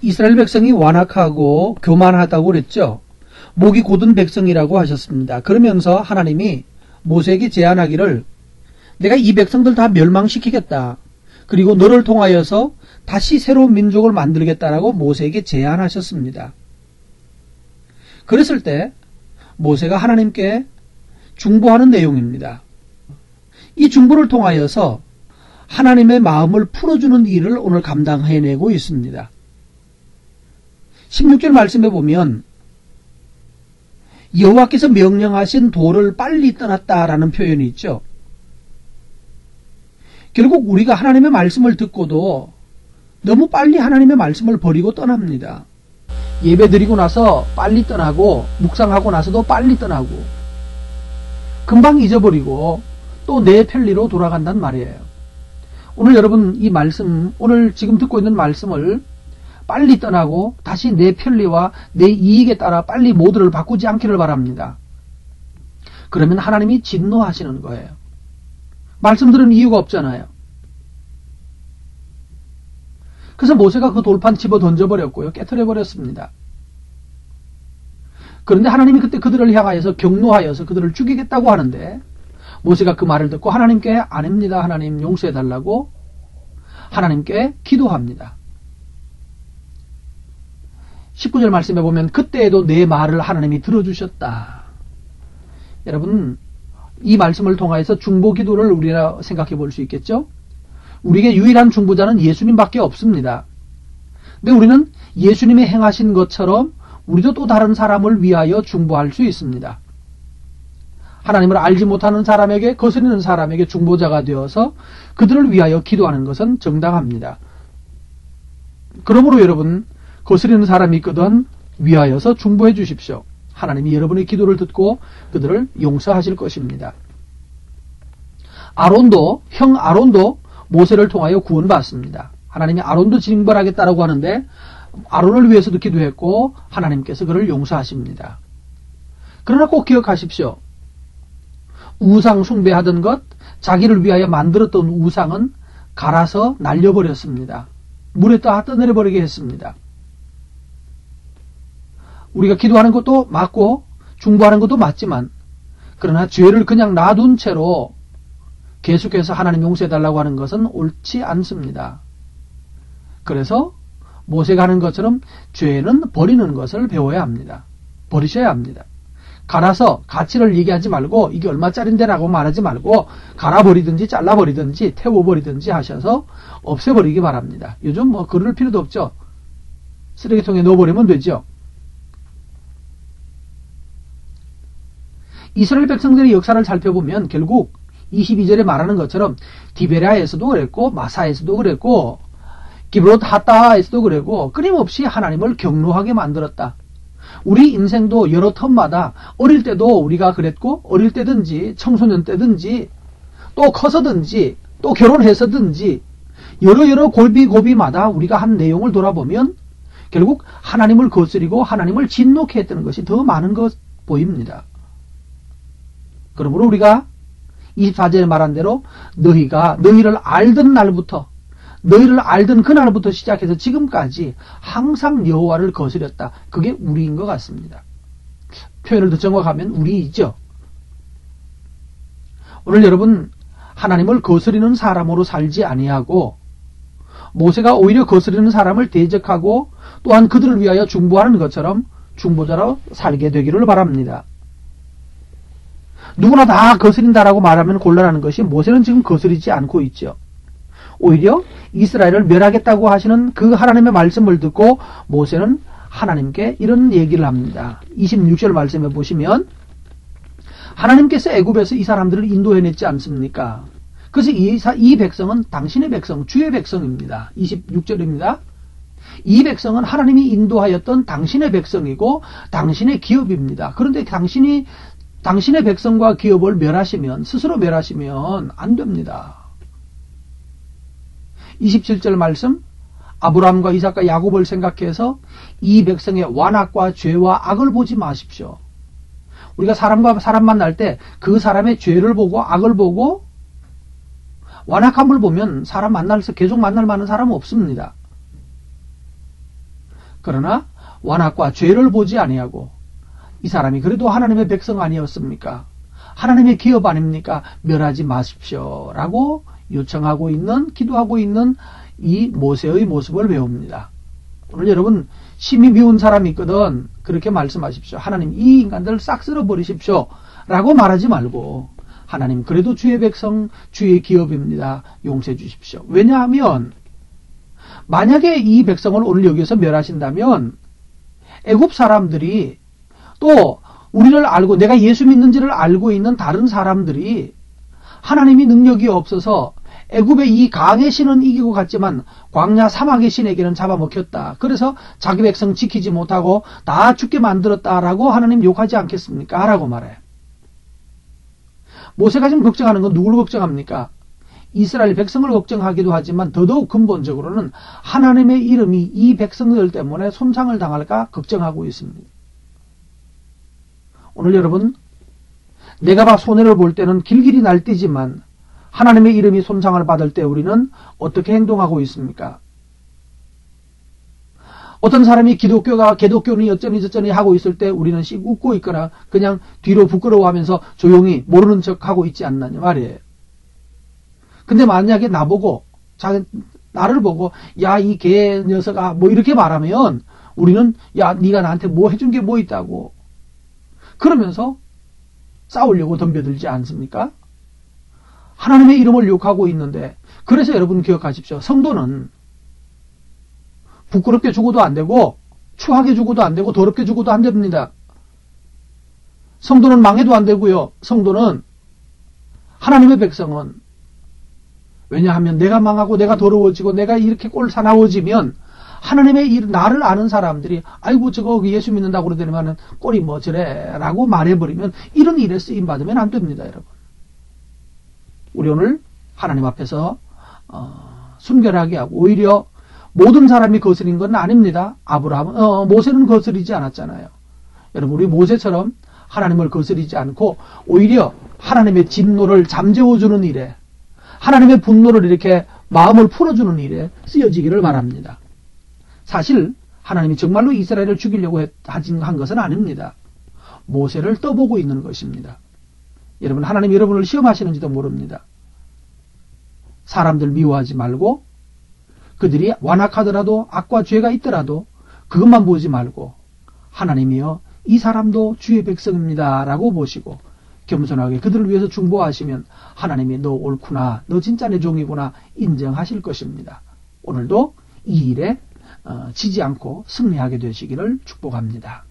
이스라엘 백성이 완악하고 교만하다고 그랬죠. 목이 곧은 백성이라고 하셨습니다. 그러면서 하나님이 모세에게 제안하기를 내가 이 백성들 다 멸망시키겠다. 그리고 너를 통하여서 다시 새로운 민족을 만들겠다라고 모세에게 제안하셨습니다. 그랬을 때 모세가 하나님께 중보하는 내용입니다. 이 중보를 통하여서 하나님의 마음을 풀어주는 일을 오늘 감당해내고 있습니다. 16절 말씀에 보면 여호와께서 명령하신 돌을 빨리 떠났다라는 표현이 있죠. 결국 우리가 하나님의 말씀을 듣고도 너무 빨리 하나님의 말씀을 버리고 떠납니다. 예배 드리고 나서 빨리 떠나고 묵상하고 나서도 빨리 떠나고 금방 잊어버리고 또 내 편리로 돌아간단 말이에요. 오늘 여러분 이 말씀, 오늘 지금 듣고 있는 말씀을 빨리 떠나고 다시 내 편리와 내 이익에 따라 빨리 모드를 바꾸지 않기를 바랍니다. 그러면 하나님이 진노하시는 거예요. 말씀 들은 이유가 없잖아요. 그래서 모세가 그 돌판 집어 던져버렸고요. 깨트려 버렸습니다. 그런데 하나님이 그때 그들을 향하여서 경노하여서 그들을 죽이겠다고 하는데 모세가 그 말을 듣고 하나님께 아닙니다. 하나님 용서해달라고 하나님께 기도합니다. 19절 말씀에 보면 그때에도 내 말을 하나님이 들어주셨다. 여러분 이 말씀을 통하여서 중보 기도를 우리가 생각해 볼 수 있겠죠? 우리에게 유일한 중보자는 예수님밖에 없습니다. 근데 우리는 예수님이 행하신 것처럼 우리도 또 다른 사람을 위하여 중보할 수 있습니다. 하나님을 알지 못하는 사람에게, 거스르는 사람에게 중보자가 되어서 그들을 위하여 기도하는 것은 정당합니다. 그러므로 여러분 거스르는 사람이 있거든 위하여서 중보해 주십시오. 하나님이 여러분의 기도를 듣고 그들을 용서하실 것입니다. 형 아론도 모세를 통하여 구원받습니다. 하나님이 아론도 징벌하겠다라고 하는데 아론을 위해서도 기도했고 하나님께서 그를 용서하십니다. 그러나 꼭 기억하십시오. 우상 숭배하던 것, 자기를 위하여 만들었던 우상은 갈아서 날려버렸습니다. 물에 떠내려버리게 했습니다. 우리가 기도하는 것도 맞고 중보하는 것도 맞지만 그러나 죄를 그냥 놔둔 채로 계속해서 하나님 용서해달라고 하는 것은 옳지 않습니다. 그래서 모세가 하는 것처럼 죄는 버리는 것을 배워야 합니다. 버리셔야 합니다. 갈아서 가치를 얘기하지 말고 이게 얼마짜린데 라고 말하지 말고 갈아버리든지 잘라버리든지 태워버리든지 하셔서 없애버리기 바랍니다. 요즘 뭐 그럴 필요도 없죠. 쓰레기통에 넣어버리면 되죠. 이스라엘 백성들의 역사를 살펴보면 결국 22절에 말하는 것처럼 디베랴에서도 그랬고 마사에서도 그랬고 기브롯 하타에서도 그랬고 끊임없이 하나님을 경노하게 만들었다. 우리 인생도 여러 텀마다 어릴 때도 우리가 그랬고 어릴 때든지 청소년 때든지 또 커서든지 또 결혼해서든지 여러 고비마다 우리가 한 내용을 돌아보면 결국 하나님을 거스리고 하나님을 진노케 했던 것이 더 많은 것 보입니다. 그러므로 우리가 24절에 말한 대로 너희를 알던 날부터 너희를 알던 그날부터 시작해서 지금까지 항상 여호와를 거스렸다. 그게 우리인 것 같습니다. 표현을 더 정확하면 우리이죠. 오늘 여러분 하나님을 거스리는 사람으로 살지 아니하고 모세가 오히려 거스리는 사람을 대적하고 또한 그들을 위하여 중보하는 것처럼 중보자로 살게 되기를 바랍니다. 누구나 다 거스린다라고 말하면 곤란한 것이 모세는 지금 거스리지 않고 있죠. 오히려 이스라엘을 멸하겠다고 하시는 그 하나님의 말씀을 듣고 모세는 하나님께 이런 얘기를 합니다. 26절 말씀에 보시면 하나님께서 애굽에서 이 사람들을 인도해냈지 않습니까? 그래서 이 백성은 당신의 백성, 주의 백성입니다. 26절입니다. 이 백성은 하나님이 인도하였던 당신의 백성이고 당신의 기업입니다. 그런데 당신의 백성과 기업을 멸하시면, 스스로 멸하시면 안 됩니다. 27절 말씀, 아브라함과 이삭과 야곱을 생각해서 이 백성의 완악과 죄와 악을 보지 마십시오. 우리가 사람과 사람 만날 때 그 사람의 죄를 보고 악을 보고 완악함을 보면 사람 만나서 계속 만날 만한 사람은 없습니다. 그러나 완악과 죄를 보지 아니하고 이 사람이 그래도 하나님의 백성 아니었습니까? 하나님의 기업 아닙니까? 멸하지 마십시오라고 요청하고 있는, 기도하고 있는 이 모세의 모습을 배웁니다. 오늘 여러분 심히 미운 사람이 있거든 그렇게 말씀하십시오. 하나님 이 인간들 싹 쓸어버리십시오 라고 말하지 말고 하나님 그래도 주의 백성 주의 기업입니다. 용서해 주십시오. 왜냐하면 만약에 이 백성을 오늘 여기서 멸하신다면 애굽 사람들이 또 우리를 알고 내가 예수 믿는지를 알고 있는 다른 사람들이 하나님이 능력이 없어서 애굽의 이 강의 신은 이기고 갔지만 광야 사막의 신에게는 잡아먹혔다. 그래서 자기 백성 지키지 못하고 다 죽게 만들었다라고 하나님 욕하지 않겠습니까? 라고 말해. 모세가 지금 걱정하는 건 누구를 걱정합니까? 이스라엘 백성을 걱정하기도 하지만 더더욱 근본적으로는 하나님의 이름이 이 백성들 때문에 손상을 당할까 걱정하고 있습니다. 오늘 여러분 내가 손해를 볼 때는 길길이 날뛰지만 하나님의 이름이 손상을 받을 때 우리는 어떻게 행동하고 있습니까? 어떤 사람이 기독교는 어쩌니 저쩌니 하고 있을 때 우리는 씩 웃고 있거나 그냥 뒤로 부끄러워하면서 조용히 모르는 척하고 있지 않느냐 말이에요. 근데 만약에 나를 보고 야 이 개 녀석아 뭐 이렇게 말하면 우리는 야 네가 나한테 뭐 해준 게 뭐 있다고 그러면서 싸우려고 덤벼들지 않습니까? 하나님의 이름을 욕하고 있는데 그래서 여러분 기억하십시오. 성도는 부끄럽게 죽어도 안 되고 추하게 죽어도 안 되고 더럽게 죽어도 안 됩니다. 성도는 망해도 안 되고요. 성도는 하나님의 백성은 왜냐하면 내가 망하고 내가 더러워지고 내가 이렇게 꼴사나워지면 하나님의 나를 아는 사람들이 아이고 저거 예수 믿는다고 그러더니만은 꼴이 뭐 저래 라고 말해버리면 이런 일에 쓰임받으면 안 됩니다. 여러분 우리 오늘 하나님 앞에서 순결하게 하고 오히려 모든 사람이 거스린 건 아닙니다. 모세는 거스리지 않았잖아요. 여러분 우리 모세처럼 하나님을 거스리지 않고 오히려 하나님의 진노를 잠재워주는 일에 하나님의 분노를 이렇게 마음을 풀어주는 일에 쓰여지기를 바랍니다. 사실 하나님이 정말로 이스라엘을 죽이려고 한 것은 아닙니다. 모세를 떠보고 있는 것입니다. 여러분 하나님 여러분을 시험하시는지도 모릅니다. 사람들 미워하지 말고 그들이 완악하더라도 악과 죄가 있더라도 그것만 보지 말고 하나님이여 이 사람도 주의 백성입니다 라고 보시고 겸손하게 그들을 위해서 중보하시면 하나님이 너 옳구나 너 진짜 내 종이구나 인정하실 것입니다. 오늘도 이 일에 지지 않고 승리하게 되시기를 축복합니다.